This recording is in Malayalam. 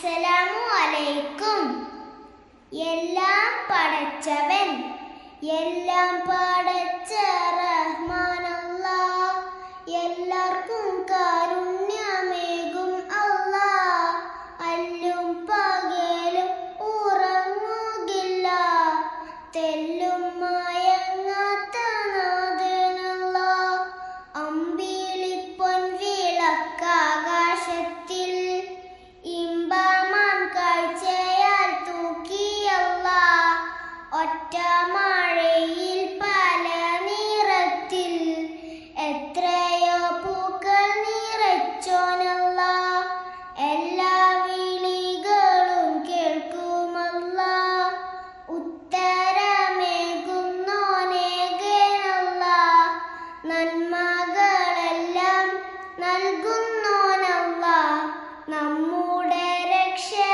അസ്സലാമു അലൈക്കും. എല്ലാം പടച്ചവൻ, എല്ലാം പടച്ച റഹ്മാനല്ലാഹ്, എല്ലാവർക്കും കാരുണ്യമേകും അല്ലാഹ്. അല്ലും പകലും ഉറങ്ങുകില്ല, തെല്ലും മയങ്ങാത്ത നാഥനല്ലാഹ്. അമ്പിളിപ്പൊൻ വിളക്കാകാശത്തിൽ ഇമ്പമാം കാഴ്ചയാൽ തൂക്കിയല്ലാഹ്. ഒറ്റ മഴയിൽ പല നിറത്തിൽ എത്രയോ പൂക്കൾ നിറച്ചോനല്ലാഹ്. എല്ലാ വിളികളും കേൾക്കുമല്ലാഹ്, ഉത്തരമേകുന്നോനേകനല്ലാഹ്. നന്മകളെല്ലാം നൽകുന്നോനല്ലാഹ്, നമ്മുടെ രക്ഷകനേകനല്ലാഹ്.